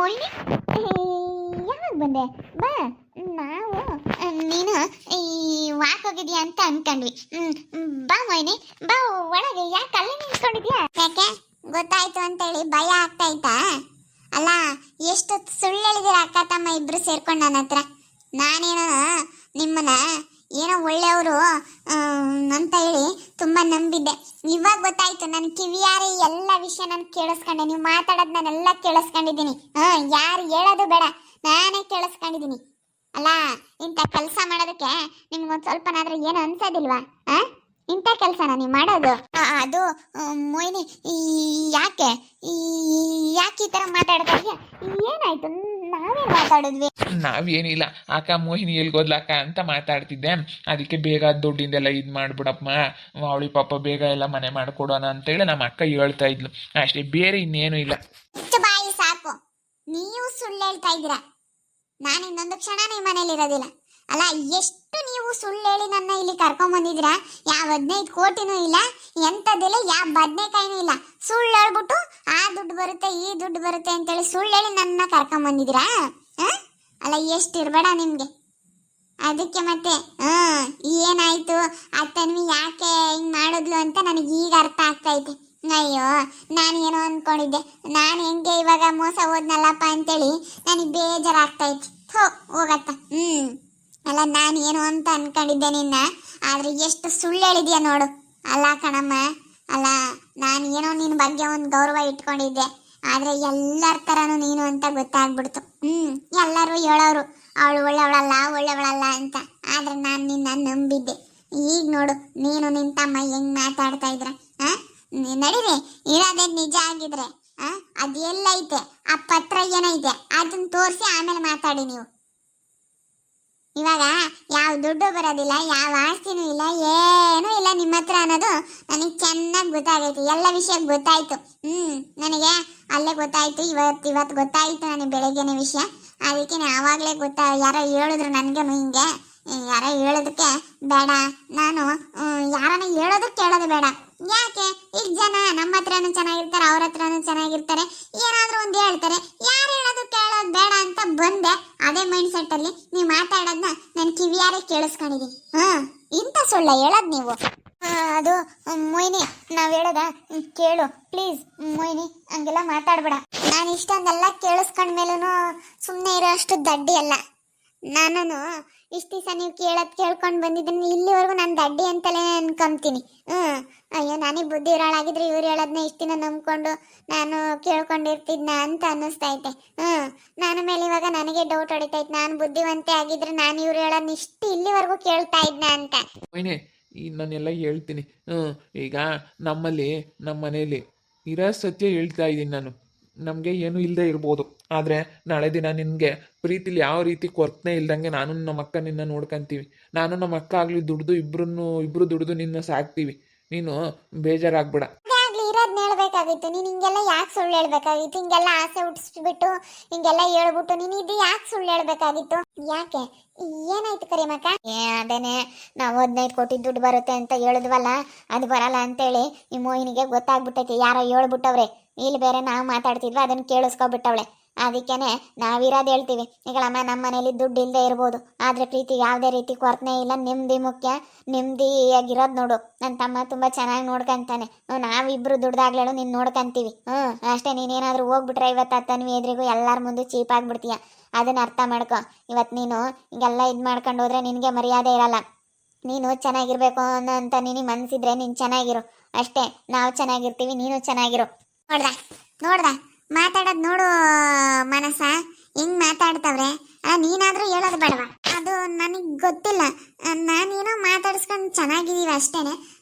ಮೊಯ್ನಿ ಯಾವಾಗ ಬಂದೆ ಬಾ. ನಾವು ನೀನು ಈ ವಾಕ್ ಹೋಗಿದ್ಯಾ ಅಂತ ಅನ್ಕೊಂಡ್ವಿ. ಬಾ ಮೊಯ್ನಿ ಬಾ ಒಳಗೆ. ಯಾಕೆ ಅಲ್ಲೇ ನಿಂತ್ಕೊಂಡಿದ್ಯಾ? ಯಾಕೆ ಗೊತ್ತಾಯ್ತು ಅಂತ ಹೇಳಿ ಭಯ ಆಗ್ತಾ ಇತ್ತಾ? ಅಲ್ಲ ಎಷ್ಟು ಸುಳ್ಳು ಹೇಳಿದಿರ ಅಕ್ಕ ತಮ್ಮ ಇಬ್ರು ಸೇರ್ಕೊಂಡು ನನ್ನ ಹತ್ರ. ನಾನೇನೋ ನಿಮ್ಮನ್ನ ಏನೋ ಒಳ್ಳೆಯವರು ಅಂತ ಹೇಳಿ ತುಂಬಾ ನಂಬಿದ್ದೆ. ಇವಾಗ ಗೊತ್ತಾಯ್ತು. ನನ್ನ ಕಿವಿಯಾರೆ ಎಲ್ಲ ವಿಷಯ ನಾನು ಕೇಳಿಸ್ಕೊಂಡೆ. ನೀವು ಮಾತಾಡೋದು ನಾನೆಲ್ಲ ಕೇಳಿಸ್ಕೊಂಡಿದ್ದೀನಿ. ಯಾರು ಹೇಳೋದು ಬೇಡ, ನಾನೇ ಕೇಳಿಸ್ಕೊಂಡಿದ್ದೀನಿ. ಅಲ್ಲ ಇಂಥ ಕೆಲಸ ಮಾಡೋದಕ್ಕೆ ನಿಮ್ಗೊಂದು ಸ್ವಲ್ಪನಾದ್ರೂ ಏನು ಅನ್ಸೋದಿಲ್ವಾ? ಇಂಥ ಕೆಲಸನ ನೀವು ಮಾಡೋದು? ಅದು ಮೊಯ್ನಿ ಯಾಕೆ ಯಾಕೆ ಈ ಥರ ಮಾತಾಡ್ತಾ ಇದೆಯಾ? ಏನಾಯ್ತು? ನಾವೇನು ಮಾತಾಡಿದ್ವಿ? ನಾವೇನಿಲ್ಲ ಅಕ್ಕ, ಮೋಹಿನಿ ಎಲ್ಗೋದ್ಲಕ್ಕ ಅಂತ ಮಾತಾಡ್ತಿದ್ದೆ. ಅದಕ್ಕೆ ಬೇಗ ದುಡ್ಡಿಂದೆಲ್ಲ ಇದು ಮಾಡ್ಬಿಡಪ್ಪ, ಅವಳಿ ಪಾಪ ಬೇಗ ಎಲ್ಲ ಮನೆ ಮಾಡ್ಕೊಡೋಣ ಅಂತೇಳಿ ನಮ್ಮ ಅಕ್ಕ ಹೇಳ್ತಾ ಇದ್ಲು ಅಷ್ಟೇ, ಬೇರೆ ಇನ್ನೇನು ಇಲ್ಲ. ಬಾಯಿ ಸಾಕು, ನೀವು ಸುಳ್ಳು ಹೇಳ್ತಾ ಇದ್ದೀರಾ. ನಾನು ಇನ್ನೊಂದು ಕ್ಷಣ ನಿಮ್ಮ ಮನೇಲಿ ಇರೋದಿಲ್ಲ. ಅಲ್ಲ ಎಷ್ಟು ನೀವು ಸುಳ್ಳು ಹೇಳಿ ನನ್ನ ಇಲ್ಲಿ ಕರ್ಕೊಂಡ್ ಬಂದಿದ್ದೀರಾ? ಯಾವ 15 ಕೋಟಿನೂ ಇಲ್ಲ, ಎಂಥದ್ದಿಲ್ಲ, ಯಾವ ಬದನೆಕಾಯಿನೂ ಇಲ್ಲ. ಸುಳ್ಳು ಹೇಳ್ಬಿಟ್ಟು ಆ ದುಡ್ಡು ಬರುತ್ತೆ ಈ ದುಡ್ಡು ಬರುತ್ತೆ ಅಂತೇಳಿ ಸುಳ್ಳು ಹೇಳಿ ನನ್ನ ಕರ್ಕೊಂಡ್ ಬಂದಿದ್ದೀರಾ? ಅಲ್ಲ ಎಷ್ಟು ಇರಬೇಡ ನಿಮ್ಗೆ. ಅದಕ್ಕೆ ಮತ್ತೆ ಏನಾಯ್ತು ಅತ್ತನ್ವಿ ಯಾಕೆ ಹಿಂಗ್ ಮಾಡಿದ್ಲು ಅಂತ ನನಗೆ ಈಗ ಅರ್ಥ ಆಗ್ತೈತೆ. ಅಯ್ಯೋ ನಾನು ಏನೋ ಅನ್ಕೊಂಡಿದ್ದೆ, ನಾನು ಹೆಂಗೆ ಇವಾಗ ಮೋಸ ಹೋದ್ನಲ್ಲಪ್ಪ ಅಂತೇಳಿ ನನಗೆ ಬೇಜಾರಾಗ್ತೈತಿ. ಹೋಗತ್ತ. ಅಲ್ಲ ನಾನು ಏನು ಅಂತ ಅನ್ಕೊಂಡಿದ್ದೆ ನಿನ್ನ, ಆದ್ರೆ ಎಷ್ಟು ಸುಳ್ಳು ಹೇಳಿದ್ಯಾ ನೋಡು. ಅಲ್ಲ ಕಣಮ್ಮ, ಅಲ್ಲ ನಾನು ಏನೋ ನಿನ್ನ ಬಗ್ಗೆ ಒಂದು ಗೌರವ ಇಟ್ಕೊಂಡಿದ್ದೆ, ಆದ್ರೆ ಎಲ್ಲರ ಥರನೂ ನೀನು ಅಂತ ಗೊತ್ತಾಗ್ಬಿಡ್ತು. ಎಲ್ಲರೂ ಹೇಳೋರು ಅವಳು ಒಳ್ಳೆವಳಲ್ಲ ಅಂತ, ಆದ್ರೆ ನಾನು ನಿನ್ನ ನಂಬಿದ್ದೆ. ಈಗ ನೋಡು ನೀನು ನಿನ್ನ ತಮ್ಮ ಹೆಂಗ್ ಮಾತಾಡ್ತಾ ಇದ್ರ. ನಡೀರಿ, ಇರೋದೇ ನಿಜ ಆಗಿದ್ರೆ ಅದೆಲ್ಲೈತೆ ಆ ಪತ್ರ ಏನೈತೆ ಅದನ್ನ ತೋರಿಸಿ ಆಮೇಲೆ ಮಾತಾಡಿ ನೀವು. ಇವಾಗ ಯಾವ ದುಡ್ಡು ಬರೋದಿಲ್ಲ, ಯಾವ ಆಸ್ತಿನೂ ಇಲ್ಲ, ಏನೂ ಇಲ್ಲ ನಿಮ್ಮ ಹತ್ರ ಅನ್ನೋದು ನನಗೆ ಚೆನ್ನಾಗಿ ಗೊತ್ತಾಗೈತೆ. ಎಲ್ಲ ವಿಷಯ ಗೊತ್ತಾಯ್ತು. ನನಗೆ ಅಲ್ಲೇ ಗೊತ್ತಾಯ್ತು, ಇವತ್ತು ಗೊತ್ತಾಯ್ತು ನನಗೆ ಬೆಳಗ್ಗೆನೇ ವಿಷಯ. ಅದಕ್ಕೆ ಆವಾಗಲೇ ಯಾರೋ ಹೇಳಿದ್ರು ನನಗೆ ಹಿಂಗೆ. ಯಾರೋ ಹೇಳೋದಕ್ಕೆ ಬೇಡ, ನಾನು ಯಾರನ್ನ ಹೇಳೋದಕ್ಕೆ ಕೇಳೋದು ಬೇಡ. ಯಾಕೆ ಈಗ ಜನ ನಮ್ಮ ಹತ್ರನೂ ಚೆನ್ನಾಗಿರ್ತಾರೆ, ಅವ್ರ ಹತ್ರನೂ ಚೆನ್ನಾಗಿರ್ತಾರೆ, ಏನಾದರೂ ಒಂದು ಹೇಳ್ತಾರೆ. ಯಾರು ಹೇಳೋದು ಕೇಳೋದು ಬೇಡ ಅಂತ ಬಂದೆ. ಅದೇ ಮೈಂಡ್ ಸೆಟ್ ಅಲ್ಲಿ ನೀವು ಮಾತಾಡೋದನ್ನ ನಾನು ಕಿವಿಯಾರೆ ಕೇಳಿಸ್ಕೊಂಡಿದ್ದೀನಿ. ಇಂಥ ಸುಳ್ಳ ಹೇಳೋದು ನೀವು? ಅದು ಮೊಯ್ನಿ, ನಾವು ಹೇಳೋದ ಕೇಳು ಪ್ಲೀಸ್. ಮೊಯ್ನಿ ಹಂಗೆಲ್ಲ ಮಾತಾಡ್ಬೇಡ. ನಾನು ಇಷ್ಟೊಂದೆಲ್ಲ ಕೇಳಿಸ್ಕೊಂಡ್ಮೇಲೂ ಸುಮ್ಮನೆ ಇರೋ ಅಷ್ಟು ದಡ್ಡಿ ಅಲ್ಲ ನಾನು. ಇಷ್ಟು ದಿವಸ ನೀವು ಕೇಳ್ಕೊಂಡು ಬಂದಿದ್ದೀನಿ, ಇಲ್ಲಿವರೆಗೂ ನಾನು ದಡ್ಡಿ ಅಂತಲೇ ಅನ್ಕೊಂತೀನಿ. ಅಯ್ಯೋ ನನಗೆ ಬುದ್ಧಿ ಇರೋಳಾಗಿದ್ರೆ ಇವ್ರು ಹೇಳೋದನ್ನ ಇಷ್ಟು ದಿನ ನಂಬ್ಕೊಂಡು ನಾನು ಕೇಳ್ಕೊಂಡಿರ್ತಿದ್ನ ಅಂತ ಅನ್ನಿಸ್ತೈತೆ. ನನ್ನ ಮೇಲೆ ಇವಾಗ ನನಗೆ ಡೌಟ್ ಹೊಡಿತೈತೆ. ನಾನು ಬುದ್ಧಿವಂತೆ ಆಗಿದ್ರೆ ನಾನು ಇವ್ರು ಹೇಳೋದನ್ನ ಇಲ್ಲಿವರೆಗೂ ಕೇಳ್ತಾ ಇದ್ನ ಅಂತ. ನಾನೆಲ್ಲ ಹೇಳ್ತೀನಿ. ಈಗ ನಮ್ಮ ಮನೇಲಿ ಇರೋ ಸತ್ಯ ಹೇಳ್ತಾ ಇದ್ದೀನಿ ನಾನು. ನಮಗೆ ಏನೂ ಇಲ್ಲದೆ ಇರ್ಬೋದು, ಆದರೆ ನಾಳೆ ದಿನ ನಿನಗೆ ಪ್ರೀತಿಲಿ ಯಾವ ರೀತಿ ಕೊರತೆ ಇಲ್ದಂಗೆ ನಾನು ನಮ್ಮ ಅಕ್ಕ ನಿನ್ನ ನೋಡ್ಕೊಂತೀವಿ. ನಾನು ನಮ್ಮ ಅಕ್ಕ ಆಗಲಿ ಇಬ್ರು ದುಡ್ದು ನಿನ್ನ ಸಾಕ್ತೀವಿ. ನೀನು ಬೇಜಾರಾಗ್ಬೇಡ. ಇರೋದ್ನ ಹೇಳ್ಬೇಕಾಗಿತ್ತು. ನೀನು ಹಿಂಗೆಲ್ಲ ಯಾಕೆ ಸುಳ್ಳು ಹೇಳ್ಬೇಕಾಗಿತ್ತು? ಹಿಂಗೆಲ್ಲ ಆಸೆ ಹುಟ್ಟಿಸ್ಬಿಟ್ಟು ಹಿಂಗೆಲ್ಲ ಹೇಳ್ಬಿಟ್ಟು ನೀನು ಇದು ಯಾಕೆ ಸುಳ್ಳು ಹೇಳ್ಬೇಕಾಗಿತ್ತು? ಯಾಕೆ ಏನಾಯ್ತು ಕರಿಮಕ್ಕ? ಅದೇನೆ ನಾವು 15 ಕೋಟಿ ದುಡ್ಡು ಬರುತ್ತೆ ಅಂತ ಹೇಳಿದ್ವಲ್ಲ, ಅದು ಬರಲ್ಲ ಅಂತೇಳಿ ಈ ಮೋಹಿನಿಗೆ ಗೊತ್ತಾಗ್ಬಿಟ್ಟೈತಿ. ಯಾರೋ ಹೇಳ್ಬಿಟ್ಟವ್ರೆ. ಇಲ್ಲಿ ಬೇರೆ ನಾವು ಮಾತಾಡ್ತಿದ್ವಿ, ಅದನ್ನ ಕೇಳಿಸ್ಕೊಬಿಟ್ಟವಳೆ. ಅದಕ್ಕೇನೆ ನಾವಿರೋದು ಹೇಳ್ತೀವಿ. ಈಗಳಮ್ಮ ನಮ್ಮ ಮನೇಲಿ ದುಡ್ಡು ಇಲ್ಲದೆ ಇರ್ಬೋದು, ಆದರೆ ಪ್ರೀತಿ ಯಾವುದೇ ರೀತಿ ಕೊರತೆ ಇಲ್ಲ. ನೆಮ್ಮದಿ ಮುಖ್ಯ. ನೆಮ್ಮದಿಯಾಗಿರೋದು ನೋಡು. ನನ್ನ ತಮ್ಮ ತುಂಬ ಚೆನ್ನಾಗಿ ನೋಡ್ಕೊಂತಾನೆ. ನಾವಿಬ್ರು ದುಡ್ದಾಗ್ಲೇಳು ನೀನು ನೋಡ್ಕೊಂತೀವಿ. ಅಷ್ಟೇ. ನೀನೇನಾದರೂ ಹೋಗ್ಬಿಟ್ರೆ ಇವತ್ತು ತನ್ವಿ ಎದುರಿಗೂ ಎಲ್ಲರ ಮುಂದೆ ಚೀಪ್ ಆಗಿಬಿಡ್ತೀಯ. ಅದನ್ನ ಅರ್ಥ ಮಾಡ್ಕೊ. ಇವತ್ತು ನೀನು ಹಿಂಗೆಲ್ಲ ಇದು ಮಾಡ್ಕೊಂಡು ಹೋದ್ರೆ ನಿನಗೆ ಮರ್ಯಾದೆ ಇರಲ್ಲ. ನೀನು ಚೆನ್ನಾಗಿರ್ಬೇಕು ಅಂತ ನಿನಗೆ ಮನಸ್ಸಿದ್ರೆ ನೀನು ಚೆನ್ನಾಗಿರು ಅಷ್ಟೇ. ನಾವು ಚೆನ್ನಾಗಿರ್ತೀವಿ, ನೀನು ಚೆನ್ನಾಗಿರು. ನೋಡ್ದ ಮಾತಾಡೋದು ನೋಡು ಮನಸ ಹೆಂಗ್ ಮಾತಾಡ್ತವ್ರೆ. ನೀನಾದ್ರೂ ಹೇಳೋದು ಬೇಡವಾ? ಅದು ನನಗೆ ಗೊತ್ತಿಲ್ಲ. ನಾನೇನೋ ಮಾತಾಡಿಸ್ಕೊಂಡು ಚೆನ್ನಾಗಿದ್ದೀವಿ ಅಷ್ಟೇನೆ.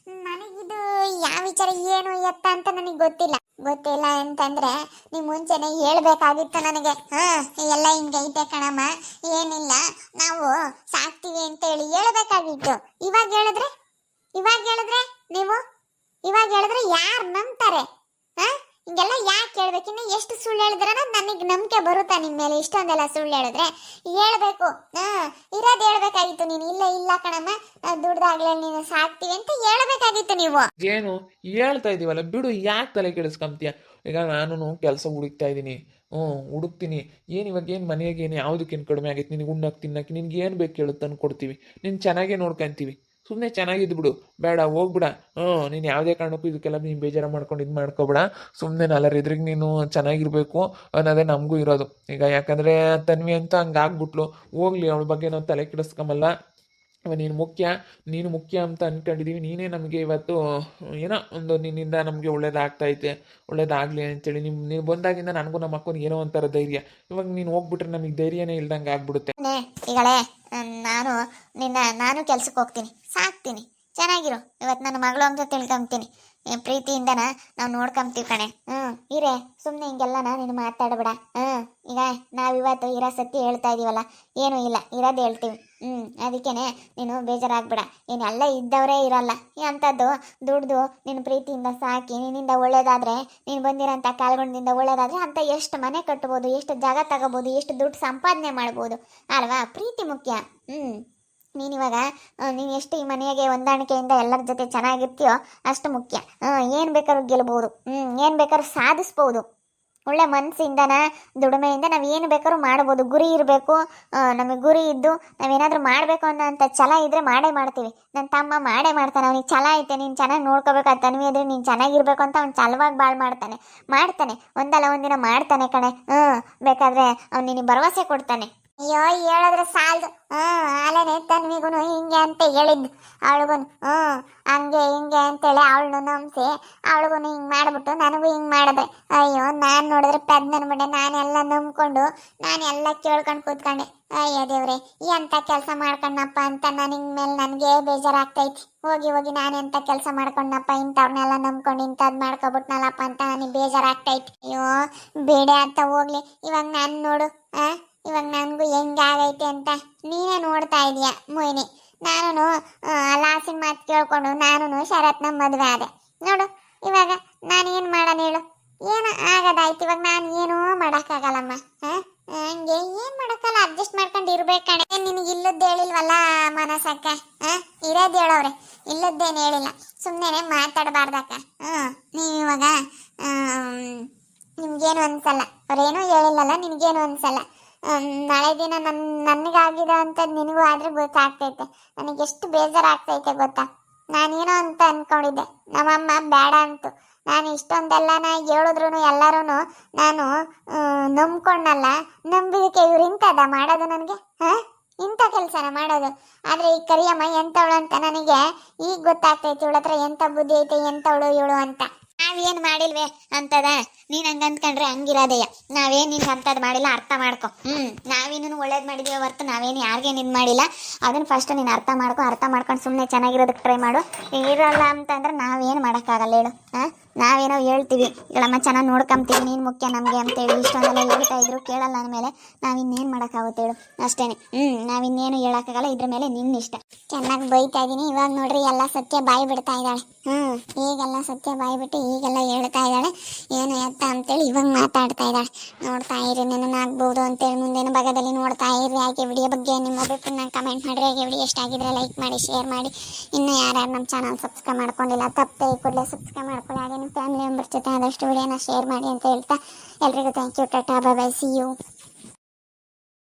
ನನಗಿದು ಯಾವ ವಿಚಾರ ಏನು ಎತ್ತ ಅಂತ ನನಗೆ ಗೊತ್ತಿಲ್ಲ ಅಂತಂದ್ರೆ ನೀವು ಮುಂಚೆನೆ ಹೇಳ್ಬೇಕಾಗಿತ್ತು ನನಗೆ. ಎಲ್ಲ ಹಿಂಗೈತೆ ಕಣಮ್ಮ, ಏನಿಲ್ಲ ನಾವು ಸಾಕ್ತೀವಿ ಅಂತೇಳಿ ಹೇಳ್ಬೇಕಾಗಿತ್ತು. ಇವಾಗ ಹೇಳಿದ್ರೆ ನೀವು ಇವಾಗ ಹೇಳಿದ್ರೆ ಯಾರು ನಂಬ್ತಾರೆ? ಹಿಂಗೆಲ್ಲ ಯಾಕೆ ಹೇಳ್ಬೇಕು? ಇನ್ನು ಎಷ್ಟು ಸುಳ್ಳು ಹೇಳಿದ್ರೆ ನನಗೆ ನಂಬಿಕೆ ಬರುತ್ತಾ ನಿಮ್ಮ ಮೇಲೆ? ಇಷ್ಟೊಂದೆಲ್ಲ ಸುಳ್ಳು ಹೇಳಿದ್ರೆ ಹೇಳ್ಬೇಕು. ಇರೋದು ಹೇಳ್ಬೇಕಾಗಿತ್ತು. ನೀನು ಇಲ್ಲ ಕಣಮ್ಮ ದುಡ್ದಾಗ್ಲೇ ನೀನು ಸಾಕ್ತೀವಿ ಅಂತ ಹೇಳ್ಬೇಕಾಗಿತ್ತು ನೀವು. ಏನು ಹೇಳ್ತಾ ಇದೀವಲ್ಲ ಬಿಡು, ಯಾಕೆ ತಲೆ ಕೆಡಿಸ್ಕೊಂತೀಯ? ಈಗ ನಾನು ಕೆಲಸ ಹುಡುಕ್ತಾ ಇದ್ದೀನಿ. ಹುಡುಕ್ತೀನಿ. ಏನು ಇವಾಗ ಏನು ಮನೆಯಾಗೆ ಏನು ಯಾವುದಕ್ಕೇನು ಕಡಿಮೆ ಆಗೈತೆ ನಿನಗೆ ಉಣ್ಣಕ್ಕೆ ತಿನ್ನಕ್ಕೆ ನಿನ್ಗೆ ಏನು ಬೇಕು ಹೇಳು ತಂದು ಕೊಡ್ತೀವಿ. ನೀನು ಚೆನ್ನಾಗೇ ನೋಡ್ಕೊಂತೀವಿ. ಸುಮ್ಮನೆ ಚೆನ್ನಾಗಿದ್ದು ಬಿಡು. ಬೇಡ ಹೋಗ್ಬಿಡ. ನೀನು ಯಾವುದೇ ಕಾರಣಕ್ಕೂ ಇದಕ್ಕೆಲ್ಲ ನೀನು ಬೇಜಾರು ಮಾಡ್ಕೊಂಡು ಇದು ಮಾಡ್ಕೊಬೇಡ. ಸುಮ್ಮನೆ ನಾಲ್ವರ ಎದುರಿಗೆ ನೀನು ಚೆನ್ನಾಗಿರಬೇಕು ಅನ್ನೋದೇ ನಮಗೂ ಇರೋದು. ಈಗ ಯಾಕಂದರೆ ತನ್ವಿ ಅಂತ ಹಂಗೆ ಆಗ್ಬಿಟ್ಲು. ಹೋಗ್ಲಿ, ಅವಳ ಬಗ್ಗೆ ನಾವು ತಲೆ ಕೆಡಿಸ್ಕೊಂಬಲ್ಲ. ನೀನು ಮುಖ್ಯ ಅಂತ ಅಂದ್ಕೊಂಡಿದ್ದೀವಿ. ನೀನೇ ನಮಗೆ ಇವತ್ತು ಏನೋ ಒಂದು ನಿನ್ನಿಂದ ನಮಗೆ ಒಳ್ಳೇದಾಗ್ತೈತೆ, ಒಳ್ಳೇದಾಗಲಿ ಅಂತೇಳಿ ನೀನು ಬಂದಾಗಿಂದ ನನಗೂ ನಮ್ಮ ಅಕ್ಕನಿಗೆ ಏನೋ ಒಂಥರ ಧೈರ್ಯ. ಇವಾಗ ನೀನು ಹೋಗ್ಬಿಟ್ರೆ ನಮಗೆ ಧೈರ್ಯನೇ ಇಲ್ದಂಗೆ ಆಗ್ಬಿಡುತ್ತೆ. ಈಗಳೇ ನಾನು ಕೆಲ್ಸಕ್ಕೆ ಹೋಗ್ತೀನಿ, ಸಾಕ್ತೀನಿ, ಚೆನ್ನಾಗಿರು. ಇವತ್ತು ನನ್ನ ಮಗಳು ಅಂತ ತಿಳ್ಕೊಂತೀನಿ. ಪ್ರೀತಿಯಿಂದನ ನಾವು ನೋಡ್ಕೊಂತೀವಿ ಕಣೆ. ಇರೇ ಸುಮ್ಮನೆ ಹಿಂಗೆಲ್ಲನ ನೀನು ಮಾತಾಡಬೇಡ. ಈಗ ನಾವಿವತ್ತು ಇರೋ ಸತ್ಯ ಹೇಳ್ತಾ ಇದೀವಲ್ಲ, ಏನೂ ಇಲ್ಲ, ಇರೋದು ಹೇಳ್ತೀವಿ. ಅದಕ್ಕೇನೆ ನೀನು ಬೇಜಾರಾಗ್ಬೇಡ. ಎಲ್ಲ ಇದ್ದವರೇ ಇರಲ್ಲ. ಅಂಥದ್ದು ದುಡ್ದು ನಿನ್ನ ಪ್ರೀತಿಯಿಂದ ಸಾಕಿ ನಿನ್ನಿಂದ ಒಳ್ಳೇದಾದ್ರೆ, ನೀನು ಬಂದಿರೋಂಥ ಕಾಲ್ಗುಣದಿಂದ ಒಳ್ಳೇದಾದ್ರೆ ಅಂತ ಎಷ್ಟು ಮನೆ ಕಟ್ಬೋದು, ಎಷ್ಟು ಜಾಗ ತಗೋಬೋದು, ಎಷ್ಟು ದುಡ್ಡು ಸಂಪಾದನೆ ಮಾಡ್ಬೋದು ಅಲ್ವಾ? ಪ್ರೀತಿ ಮುಖ್ಯ. ನೀನಿವಾಗ ನೀನು ಎಷ್ಟು ಈ ಮನೆಗೆ ಹೊಂದಾಣಿಕೆಯಿಂದ ಎಲ್ಲರ ಜೊತೆ ಚೆನ್ನಾಗಿರ್ತೀಯೋ ಅಷ್ಟು ಮುಖ್ಯ. ಏನು ಬೇಕಾದ್ರೂ ಗೆಲ್ಬೋದು, ಏನು ಬೇಕಾದ್ರೂ ಸಾಧಿಸ್ಬೋದು. ಒಳ್ಳೆ ಮನಸ್ಸಿಂದನ ದುಡಿಮೆಯಿಂದ ನಾವು ಏನು ಬೇಕಾದ್ರೂ ಮಾಡ್ಬೋದು. ಗುರಿ ಇರಬೇಕು. ನಮಗೆ ಗುರಿ ಇದ್ದು ನಾವೇನಾದರೂ ಮಾಡಬೇಕು ಅನ್ನೋಂಥ ಛಲ ಇದ್ದರೆ ಮಾಡೇ ಮಾಡ್ತೀವಿ. ನನ್ನ ತಮ್ಮ ಮಾಡೇ ಮಾಡ್ತಾನೆ. ಅವನಿಗೆ ಛಲ ಐತೆ, ನೀನು ಚೆನ್ನಾಗಿ ನೋಡ್ಕೋಬೇಕು, ತನ್ವಿ ಇದ್ರೆ ನೀನು ಚೆನ್ನಾಗಿರ್ಬೇಕು ಅಂತ ಅವ್ನು ಛಲವಾಗಿ ಬಾಳು ಮಾಡ್ತಾನೆ. ಒಂದಲ್ಲ ಒಂದಿನ ಮಾಡ್ತಾನೆ ಕಣೆ. ಬೇಕಾದರೆ ಅವ್ನು ನಿನಗೆ ಭರವಸೆ ಕೊಡ್ತಾನೆ. ಅಯ್ಯೋ, ಹೇಳಿದ್ರೆ ಸಾಲದು. ಅಲ್ಲೇ ತನ್ವಿಗೂ ಹಿಂಗೆ ಅಂತ ಹೇಳಿದ್ದು ಅವಳಿಗೂ. ಹಂಗೆ ಹಿಂಗೆ ಅಂತೇಳಿ ಅವಳನ್ನು ನಂಬಿಸಿ ಅವಳಿಗೂ ಹಿಂಗೆ ಮಾಡಿಬಿಟ್ಟು ನನಗೂ ಹಿಂಗೆ ಮಾಡಿದೆ. ಅಯ್ಯೋ, ನಾನು ನೋಡಿದ್ರೆ ಪೆದ್ ನನ್ಬಿಟ್ಟೆ. ನಾನೆಲ್ಲ ನಂಬ್ಕೊಂಡು ನಾನೆಲ್ಲ ಕೇಳ್ಕೊಂಡು ಕೂತ್ಕೊಂಡೆ. ಅಯ್ಯೋ ದೇವ್ರೆ, ಎಂಥ ಕೆಲಸ ಮಾಡ್ಕೊಂಡಪ್ಪ ಅಂತ ನನಗೆ ಬೇಜಾರಾಗ್ತೈತಿ. ಹೋಗಿ ನಾನೆಂಥ ಕೆಲಸ ಮಾಡ್ಕೊಂಡಪ್ಪ, ಇಂಥವ್ರನ್ನೆಲ್ಲ ನಂಬ್ಕೊಂಡು ಇಂಥದ್ದು ಮಾಡ್ಕೊಬಿಟ್ನಲ್ಲಪ್ಪ ಅಂತ ನನಗೆ ಬೇಜಾರಾಗ್ತೈತಿ. ಅಯ್ಯೋ ಬೇಡ ಅಂತ ಹೋಗ್ಲಿ. ಇವಾಗ ನಾನು ನೋಡು, ಇವಾಗ ನನಗೂ ಹೆಂಗಾಗೈತೆ ಅಂತ ನೀನೇ ನೋಡ್ತಾ ಇದೀಯ ಮೊಯ್ನಿ. ನಾನು ಲಾಸಿನ ಮಾತು ಕೇಳ್ಕೊಂಡು ನಾನು ಶರತ್ನ ಮದುವೆ ಆದೆ ನೋಡು. ಇವಾಗ ನಾನು ಏನು ಮಾಡೋಣ ಹೇಳು? ಏನು ಆಗೋದಾಯ್ತು. ಇವಾಗ ನಾನು ಏನೂ ಮಾಡೋಕ್ಕಾಗಲ್ಲಮ್ಮ. ಹಂಗೆ ಏನು ಮಾಡೋಕ್ಕಲ್ಲ, ಅಡ್ಜಸ್ಟ್ ಮಾಡ್ಕೊಂಡು ಇರ್ಬೇಕು ಕಣೆ. ನಿನಗೆ ಇಲ್ಲದ್ದು ಹೇಳಿಲ್ವಲ್ಲ ಮನಸಕ್ಕ, ಇರೋದು ಹೇಳೋವ್ರೆ, ಇಲ್ಲದ್ದೇನು ಹೇಳಿಲ್ಲ. ಸುಮ್ಮನೆ ಮಾತಾಡಬಾರ್ದಕ್ಕ. ನೀವು ಇವಾಗ ನಿಮ್ಗೇನು ಅನ್ಸಲ್ಲ, ಅವ್ರೇನೂ ಹೇಳಿಲ್ಲಲ್ಲ, ನಿನಗೇನು ಅನ್ಸಲ್ಲ. ನಾಳೆ ದಿನ ನನಗಾಗಿದೆ ಅಂತ ನಿನಗೂ ಆದರೆ ಗೊತ್ತಾಗ್ತೈತೆ. ನನಗೆಷ್ಟು ಬೇಜಾರಾಗ್ತೈತೆ ಗೊತ್ತಾ? ನಾನೇನೋ ಅಂತ ಅಂದ್ಕೊಂಡಿದ್ದೆ, ನಮ್ಮಮ್ಮ ಬೇಡ ಅಂತು. ನಾನು ಇಷ್ಟೊಂದೆಲ್ಲ ಹೇಳಿದ್ರು ಎಲ್ಲರೂ ನಾನು ನಂಬ್ಕೊಂಡಲ್ಲ. ನಂಬಿದಕ್ಕೆ ಇವ್ರು ಇಂಥದ ಮಾಡೋದು ನನಗೆ? ಇಂಥ ಕೆಲಸನ ಮಾಡೋದು? ಆದರೆ ಈ ಕರಿಯಮ್ಮ ಎಂಥವಳು ಅಂತ ನನಗೆ ಈಗ ಗೊತ್ತಾಗ್ತೈತಿ. ಇವಳ ಹತ್ರ ಎಂಥ ಬುದ್ಧಿ ಐತೆ, ಎಂಥವಳು ಇವಳು ಅಂತ. ನಾವೇನು ಮಾಡಿಲ್ವೇ ಅಂತದ? ನೀನು ಹಂಗೆ ಅಂದ್ಕೊಂಡ್ರೆ ಹಂಗಿರೋದಯ್ಯ. ನಾವೇನು ನಿನ್ಗೆ ಅಂಥದ್ದು ಮಾಡಿಲ್ಲ, ಅರ್ಥ ಮಾಡ್ಕೊ. ನಾವೇನು ಒಳ್ಳೇದು ಮಾಡಿದೀವಿ ಹೊರ್ತು ನಾವೇನು ಯಾರಿಗೇನು ಇದು ಮಾಡಿಲ್ಲ. ಅದನ್ನು ಫಸ್ಟ್ ನೀನು ಅರ್ಥ ಮಾಡ್ಕೊಂಡು ಸುಮ್ಮನೆ ಚೆನ್ನಾಗಿರೋದಕ್ಕೆ ಟ್ರೈ ಮಾಡು. ಇರಲ್ಲ ಅಂತಂದ್ರೆ ನಾವೇನು ಮಾಡೋಕ್ಕಾಗಲ್ಲ ಹೇಳು. ನಾವೇನೋ ಹೇಳ್ತೀವಿ, ಇವಳಮ್ಮ ಚೆನ್ನಾಗಿ ನೋಡ್ಕೊಂತೀವಿ, ನೀನು ಮುಖ್ಯ ನಮಗೆ ಅಂತೇಳಿ ಇಷ್ಟೊಂದೆಲ್ಲ ಹೇಳ್ತಾ ಇದ್ರು, ಕೇಳಲ್ಲ ಅಂದಮೇಲೆ ನಾವಿನ್ನೇನು ಮಾಡೋಕ್ಕಾಗುತ್ತೆ ಹೇಳು? ಅಷ್ಟೇ. ನಾವಿನ್ನೇನು ಹೇಳೋಕ್ಕಾಗಲ್ಲ. ಇದ್ರ ಮೇಲೆ ನಿನ್ನ ಇಷ್ಟ. ಚೆನ್ನಾಗಿ ಬೈತಾ ಇದ್ದೀನಿ. ಇವಾಗ ನೋಡ್ರಿ ಎಲ್ಲ ಸತ್ಯ ಬಾಯಿ ಬಿಡ್ತಾ ಇದ್ದಾಳೆ. ಈಗೆಲ್ಲ ಸತ್ಯ ಬಾಯಿ ಬಿಟ್ಟು ಈಗೆಲ್ಲ ಹೇಳ್ತಾ ಇದ್ದಾಳೆ. ಏನು ಎತ್ತ ಅಂತೇಳಿ ಇವಾಗ ಮಾತಾಡ್ತಾ ಇದ್ದಾಳೆ. ನೋಡ್ತಾ ಇರಿ, ನನ್ನ ಆಗ್ಬೋದು ಅಂತೇಳಿ ಮುಂದಿನ ಭಾಗದಲ್ಲಿ ನೋಡ್ತಾ ಇರಿ. ಹಾಗೆ ವಿಡಿಯೋ ಬಗ್ಗೆ ನಿಮ್ಮ ಅಭಿಪ್ರಾಯ ಕಮೆಂಟ್ ಮಾಡಿರಿ. ಹಾಗೆ ವಿಡಿಯೋ ಇಷ್ಟ ಆಗಿದ್ರೆ ಲೈಕ್ ಮಾಡಿ, ಶೇರ್ ಮಾಡಿ. ಇನ್ನೂ ಯಾರ್ಯಾರು ನಮ್ಮ ಚಾನಲ್ ಸಬ್ಸ್ಕ್ರೈಬ್ ಮಾಡ್ಕೊಂಡಿಲ್ಲ ತಪ್ಪದೆ ಈ ಕೂಡಲೇ ಸಬ್ಸ್ಕ್ರೈಬ್ ಮಾಡ್ಕೊಳ್ಳಿ. ಹಾಗೆ ನಿಮ್ಮ ಫ್ಯಾಮಿಲಿ ಮೆಂಬರ್ಸ್ ಜೊತೆ ಆದಷ್ಟು ವಿಡಿಯೋನ ಶೇರ್ ಮಾಡಿ ಅಂತ ಹೇಳ್ತಾ ಎಲ್ರಿಗೂ thank you. Tata, bye bye, see you.